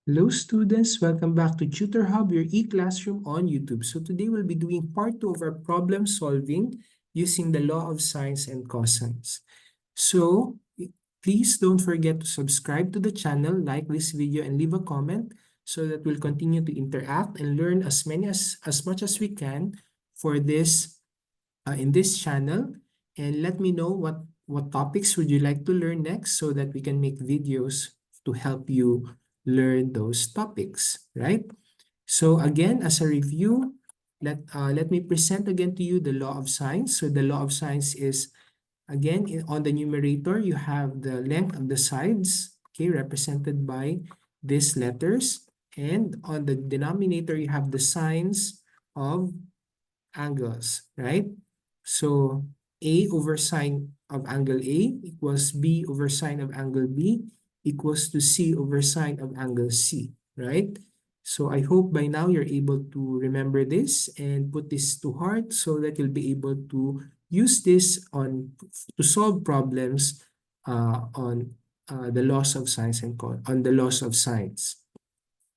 Hello students, welcome back to TutorHub, your e-classroom on YouTube. So today we'll be doing part 2 of our problem solving using the law of sines and cosines. So please don't forget to subscribe to the channel, like this video, and leave a comment so that we'll continue to interact and learn as much as we can for this in this channel. And let me know what topics would you like to learn next so that we can make videos to help you learn those topics, right? So again, as a review, let me present again to you the law of sines. So the law of sines is, again, on the numerator, you have the length of the sides, okay, represented by these letters. And on the denominator, you have the sines of angles, right? So A over sine of angle A equals B over sine of angle B equals to C over sine of angle C, right? So I hope by now you're able to remember this and put this to heart so that you'll be able to use this to solve problems on the laws of sines and on the laws of sines.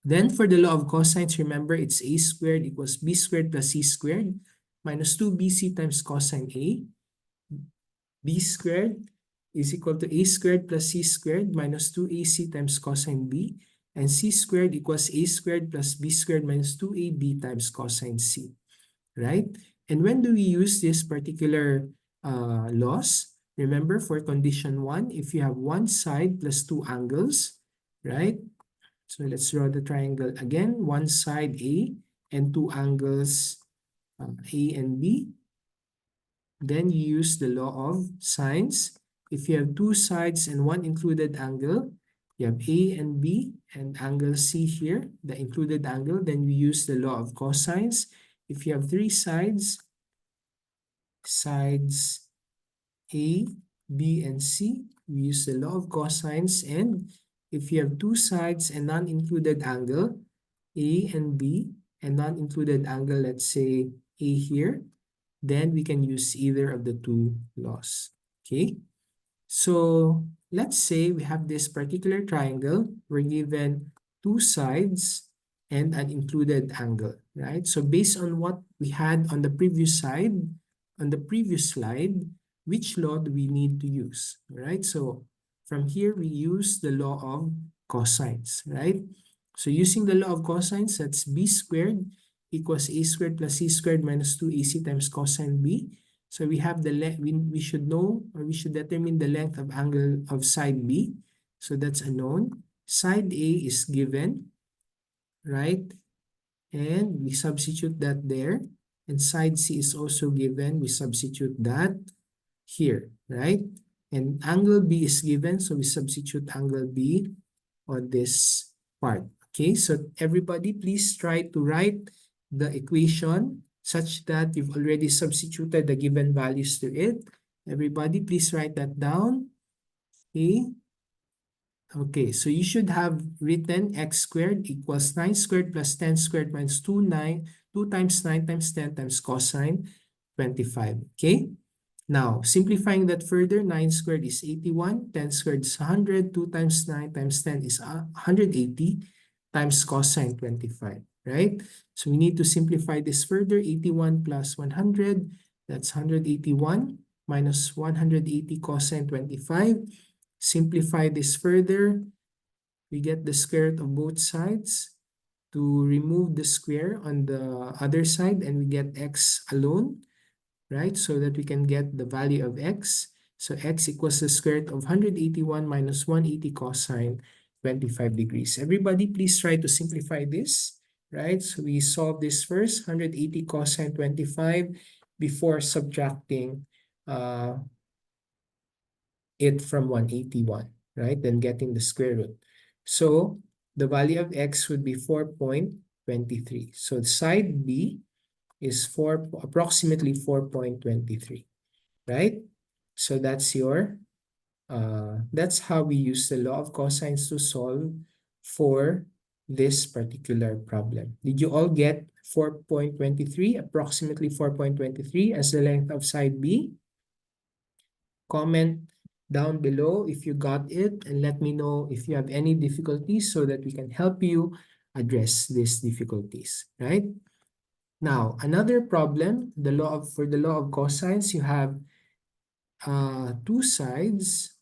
Then for the law of cosines, remember it's a squared equals b squared plus c squared minus 2bc times cosine A. B squared is equal to a squared plus c squared minus 2ac times cosine B. And c squared equals a squared plus b squared minus 2ab times cosine C. Right? And when do we use this particular laws? Remember, for condition 1, if you have one side plus two angles, right? So let's draw the triangle again. One side A and two angles A and B. Then you use the law of sines. If you have two sides and one included angle, you have A and B and angle C here, the included angle, then we use the law of cosines. If you have three sides A, B, and C, we use the law of cosines. And if you have two sides and non-included angle, A and B, and non-included angle, let's say A here, then we can use either of the two laws. Okay? So let's say we have this particular triangle. We're given two sides and an included angle, right? So based on what we had on the previous slide, which law do we need to use, right? So from here, we use the law of cosines, right? So using the law of cosines, that's b squared equals a squared plus c squared minus 2ac times cosine B. So we have the we should know, or we should determine the length of angle of side B. So that's a known. Side A is given, right? And we substitute that there. And side C is also given. We substitute that here, right? And angle B is given, so we substitute angle B on this part. Okay, so everybody please try to write the equation such that you've already substituted the given values to it. Everybody please write that down. Okay. Okay, so you should have written x squared equals 9 squared plus 10 squared minus 2 times 9 times 10 times cosine 25. Okay? Now, simplifying that further, 9 squared is 81, 10 squared is 100, 2 times 9 times 10 is 180 times cosine 25, right? So we need to simplify this further. 81 plus 100, that's 181 minus 180 cosine 25. Simplify this further. We get the square root of both sides. To remove the square on the other side, and we get x alone, right? So that we can get the value of x. So x equals the square root of 181 minus 180 cosine 25 degrees. Everybody, please try to simplify this, right? So we solve this first, 180 cosine 25, before subtracting it from 181, right? Then getting the square root. So the value of x would be 4.23. So side B is approximately 4.23, right? So that's that's how we use the law of cosines to solve for this particular problem. Did you all get 4.23, approximately 4.23 as the length of side B? Comment down below if you got it, and let me know if you have any difficulties so that we can help you address these difficulties, right? Now, another problem, for the law of cosines, you have two sides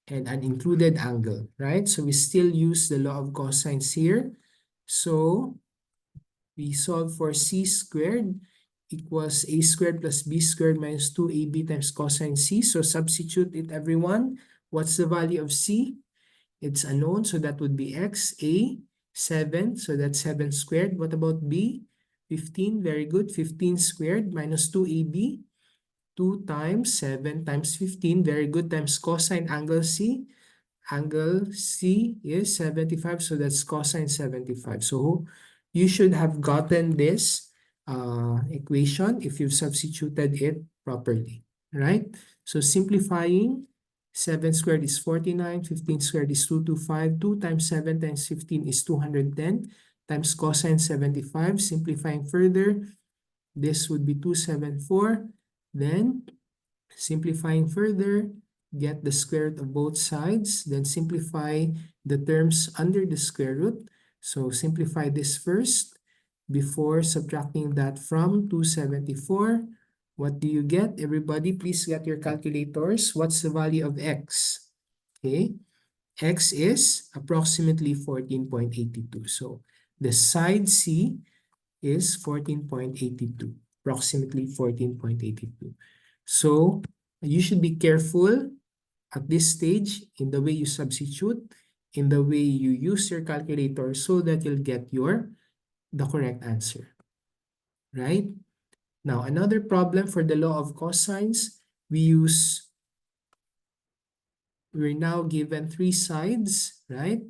and an included angle, right? So we still use the law of cosines here. So we solve for c squared equals a squared plus b squared minus 2ab times cosine c. So substitute it, everyone. What's the value of c? It's unknown, so that would be x. A, 7, so that's 7 squared. What about b? 15, very good. 15 squared minus 2ab. 2 times 7 times 15, very good, times cosine angle c. Angle C is 75, so that's cosine 75. So you should have gotten this equation if you've substituted it properly, right? So simplifying, 7 squared is 49, 15 squared is 225, 2 times 7 times 15 is 210, times cosine 75. Simplifying further, this would be 274. Then simplifying further, get the square root of both sides, then simplify the terms under the square root. So simplify this first before subtracting that from 274. What do you get? Everybody, please get your calculators. What's the value of x? Okay, x is approximately 14.82. So the side C is 14.82, approximately 14.82. So you should be careful at this stage in the way you substitute, in the way you use your calculator so that you'll get the correct answer, right? Now, another problem for the law of cosines, we're now given three sides, right?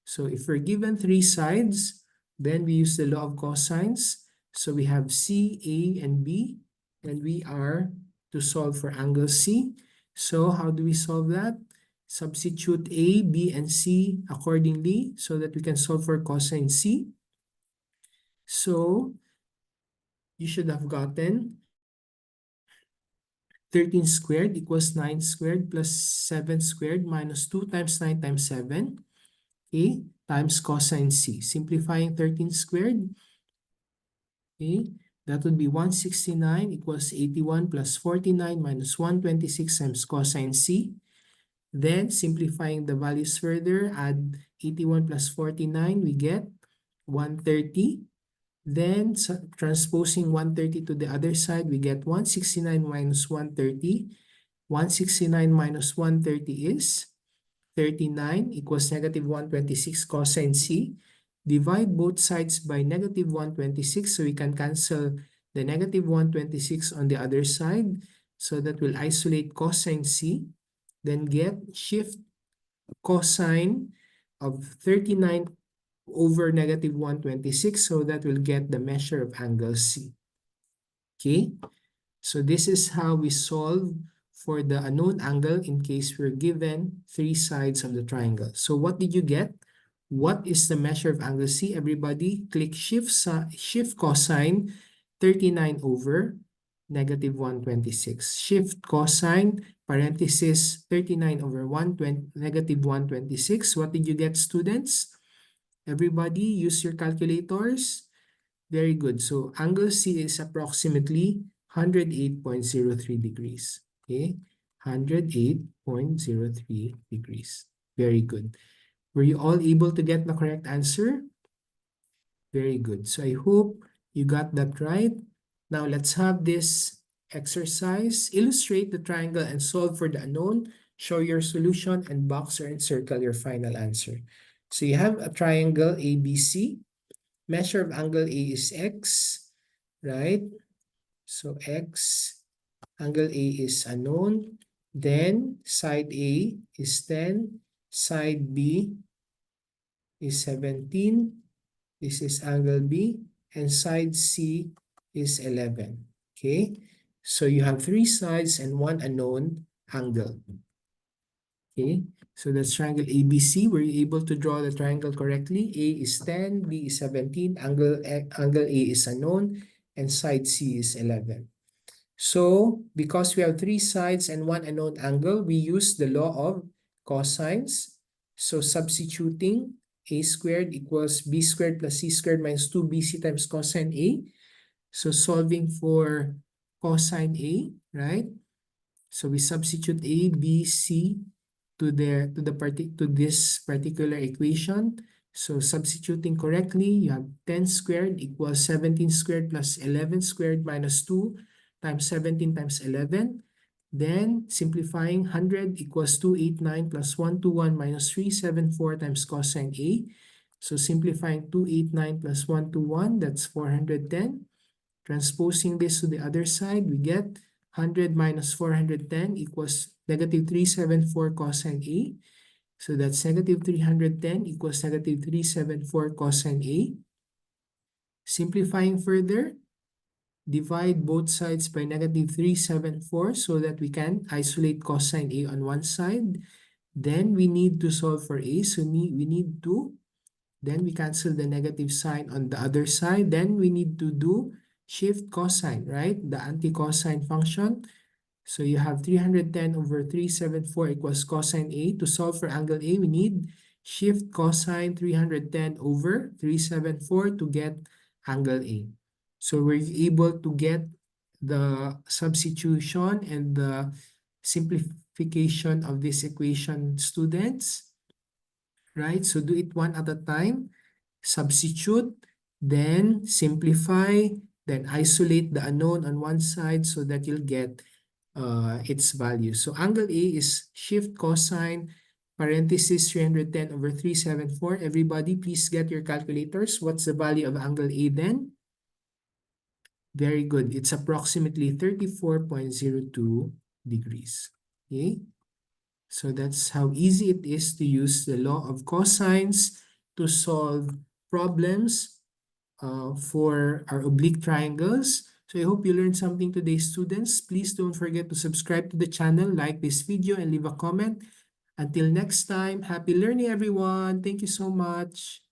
So if we're given three sides, then we use the law of cosines. So we have C, A, and B, and we are to solve for angle C. So how do we solve that? Substitute A, B, and C accordingly so that we can solve for cosine C. So you should have gotten 13 squared equals 9 squared plus 7 squared minus 2 times 9 times 7, okay, times cosine C. Simplifying 13 squared, okay, that would be 169 equals 81 plus 49 minus 126 times cosine C. Then simplifying the values further, add 81 plus 49, we get 130. Then transposing 130 to the other side, we get 169 minus 130. 169 minus 130 is 39 equals negative 126 cosine C. Divide both sides by negative 126 so we can cancel the negative 126 on the other side. So that will isolate cosine C. Then shift cosine of 39 over negative 126, so that will get the measure of angle C. Okay, so this is how we solve for the unknown angle in case we're given three sides of the triangle. So what did you get? What is the measure of angle C? Everybody click shift cosine 39 over negative 126. Shift cosine parenthesis 39 over negative 126. What did you get, students? Everybody use your calculators. Very good. So angle C is approximately 108.03 degrees. Okay, 108.03 degrees. Very good. Were you all able to get the correct answer? Very good. So I hope you got that right. Now let's have this exercise. Illustrate the triangle and solve for the unknown. Show your solution and box or encircle your final answer. So you have a triangle ABC. Measure of angle A is x, right? So x, angle A is unknown. Then side A is 10, side B is 17. This is angle B, and side C is 11. Okay, so you have three sides and one unknown angle. Okay, so that's triangle ABC. Were you able to draw the triangle correctly? A is 10, B is 17, angle A is unknown, and side C is 11. So because we have three sides and one unknown angle, we use the law of cosines. So substituting a squared equals b squared plus c squared minus 2bc times cosine a. So solving for cosine a, right? So we substitute a, b, c to this particular equation. So substituting correctly, you have 10 squared equals 17 squared plus 11 squared minus 2 times 17 times 11. Then simplifying 100 equals 289 plus 121 minus 374 times cosine A. So simplifying 289 plus 121, that's 410. Transposing this to the other side, we get 100 minus 410 equals negative 374 cosine A. So that's negative 310 equals negative 374 cosine A. Simplifying further, divide both sides by negative 374 so that we can isolate cosine A on one side. Then we need to solve for A. So we need to, then we cancel the negative sign on the other side. Then we need to do shift cosine, right? The anti-cosine function. So you have 310 over 374 equals cosine A. To solve for angle A, we need shift cosine 310 over 374 to get angle A. So we're able to get the substitution and the simplification of this equation, students, right? So do it one at a time. Substitute, then simplify, then isolate the unknown on one side so that you'll get its value. So angle A is shift cosine parenthesis 310 over 374. Everybody, please get your calculators. What's the value of angle A then? Very good. It's approximately 34.02 degrees. Okay? So that's how easy it is to use the law of cosines to solve problems for our oblique triangles. So I hope you learned something today, students. Please don't forget to subscribe to the channel, like this video, and leave a comment. Until next time, happy learning, everyone. Thank you so much.